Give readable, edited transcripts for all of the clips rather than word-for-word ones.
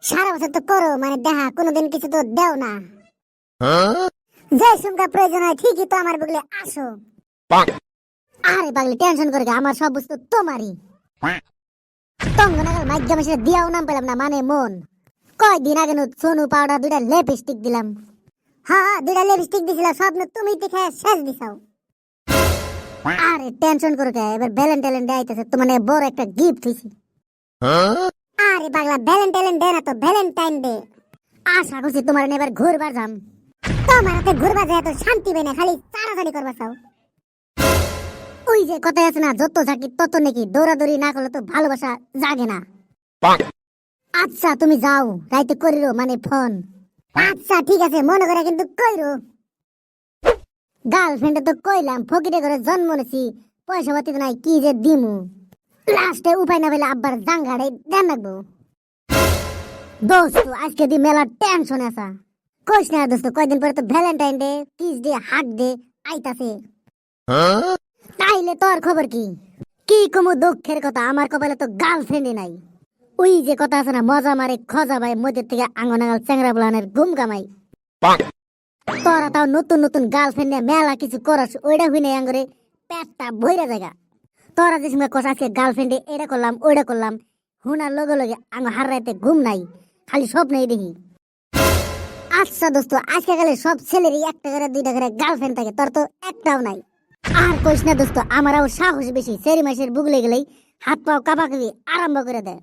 সারা বছর তো করো মানে দেখা কোনোদিন কিছু তো দেও না। যে সুমকা প্রয়োজন হয় ঠিকই তো আমার বগলে আসো। আরে পাগলি টেনশন করে আমার সব বস্তু তোমারই। তঙ্গ নাগাল মাইজ্ঞা মেশে দিয়াও নাম পেলাম না মানে মন। কয়দিন আগে সোনু পাউডার 2টা লিপস্টিক দিলাম। হ্যাঁ 2টা লিপস্টিক দিছিলাম সব তুমি দেখে শেষ দিছাও। আরে টেনশন করে এবার ভ্যালেন্টাইন ডে আইতাছে তো মানে বড় একটা গিফট হইছে। আরে পাগলা ভ্যালেন্টাইন ডে না তো ভ্যালেন্টাইন ডে। আশা করছি তোমার এবার ঘুরবার যাম। তোমার হাতে ঘুরবা যায় তো শান্তি পাই না খালি চাড়াচাড়ি করবা চাও। ওই যে কথাই আছে না যত ঝাঁকি তত নাকি দৌড়াদৌড়ি না করলে তো ভালোবাসা জাগে না। আচ্ছা তুমি যাও রাইতে করিরো মানে ফোন। আচ্ছা ঠিক আছে মনে করে কিন্তু কইরো। গার্লফ্রেন্ডে তো কইলাম ফকিরে করে জন্ম নেছি পয়সা পাতি তো নাই কি যে দিমু। লাস্টে উপায় না পেলে আব্বার জাঙ্গাড়ে দেন রাখবো। দোস্ত আজকে দি মেলা টেনশন আসা। কইস না দোস্ত কয়দিন পরে তো Valentine day kiss day hug day আইতাছে। তাইলে তোর খবর কি? কি কমু দুঃখের কথা আমার কপালে তো গার্লফ্রেন্ডই নাই। ওই যে কথা আছে না মজা মারে খজা ভাই মধ্যে থেকে আঙ্গনাগাল চ্যাংরা বলানের ঘুম কামাই। তোরা তাও নতুন নতুন গার্লফ্রেন্ড নিয়ে মেলা কিছু করস ওইটা হইনে আঙ্গরে পেটটা ভইরা জায়গা। তোরা যে সময় কষ আজকে গার্লফ্রেন্ডে এটা করলাম ওইটা করলাম হুনার লগে লগে আঙ্গ হার রাইতে ঘুম নাই খালি স্বপ্নই দেখি। আচ্ছা দোস্ত আজকে গেলে সব ছেলেরই একটা করে 2টা করে গার্লফ্রেন্ড থাকে তোর তো একটাও নাই। আর কইস না দোস্ত আমারও সাহস বেশি সেরি মাসের বুগলে গেলেই হাত পাও কাঁপাকাঁপি আরম্ভ করে দেয়।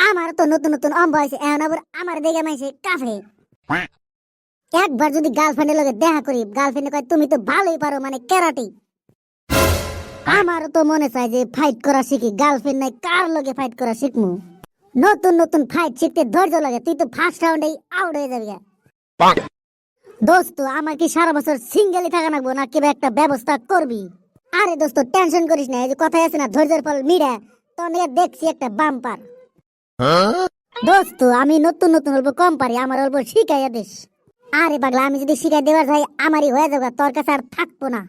আমার তো নতুন নতুন অম্ব হয়েছে এখন আবার আমার দেখে মাইছে কাফে। একবার যদি গার্লফ্রেন্ডের লগে দেখা করি গার্লফ্রেন্ড কয় তুমি তো ভালোই পারো মানে ক্যারাটি। আমার তো মনে চায় যে ফাইট করা শিখি গার্লফ্রেন্ড নাই কার লগে ফাইট করা শিখমু। নতুন নতুন ফাইট শিখতে ধৈর্য লাগে তুই তো ফার্স্ট রাউন্ডেই আউট হয়ে যাবি। দোস্ত আমার কি সারা বছর সিঙ্গেলই থাকা লাগবো না কিবা একটা ব্যবস্থা করবি? আরে দোস্ত টেনশন করিস না এই যে কথাই আছে না ধৈর্যের ফল মিডা তোর নিয়ে দেখছি একটা বাম্পার। দোস্ত আমি নতুন নতুন অল্প কম পারি আমার অল্প শিখাইয়া দিস। আরে পাগলা আমি যদি শিখাই দেওয়ার যাই আমারই হয়ে যাবে তোর কাছে আর থাকবো না।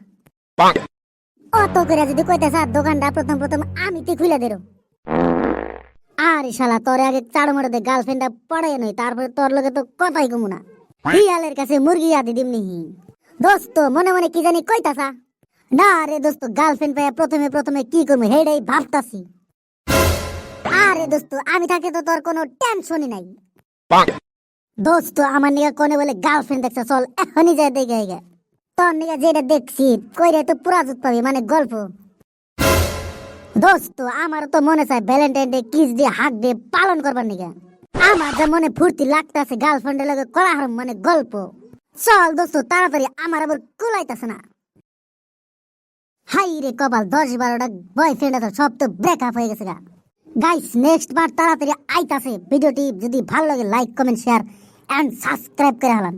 অত করে যদি কইতে চার দোকানটা প্রথম প্রথম আমি তুই খুলে দেরো। আরে শালা তোর আগে চাড় মারে দে গার্লফ্রেন্ডটা পড়াই নই তারপরে তোর লগে তো কথাই কমু না। হিয়ালের কাছে মুরগি আদি দিমনি। দোস্ত মনে মনে কি জানি কইতাছা না রে দোস্ত গার্লফ্রেন্ড পাইয়া প্রথমে প্রথমে কি করবো হেডাই ভাবতাছি। আরে দোস্ত আমি থাকে তো তোর কোনো টেনশনই নাই। দোস্ত আমার নিগা কোনে বলে গার্লফ্রেন্ড দেখছ চল এখনই যাই দেখে গে তোর নিগা যেটা দেখছি কইরে তো পুরা জুত পাবি মানে গল্প। দোস্ত আমার তো মনে চায় ভ্যালেন্টাইন ডে কিস দিয়ে হাগ দিয়ে পালন করবার নিগা। আমার যা মনে ফুর্তি লাগতাছে গার্লফ্রেন্ডের লগে করা হারাম মানে গল্প। চল দোস্ত তাড়াতাড়ি আমার আবার কুলাইতাছে না। হাই রে কপাল 10-12টা বয়ফ্রেন্ড আছে সব তো ব্রেকআপ হয়ে গেছে গা। গাইস নেক্সট বার তাড়াতাড়ি আইতাছে। ভিডিওটি যদি ভালো লাগে like comment share and subscribe করে হালান।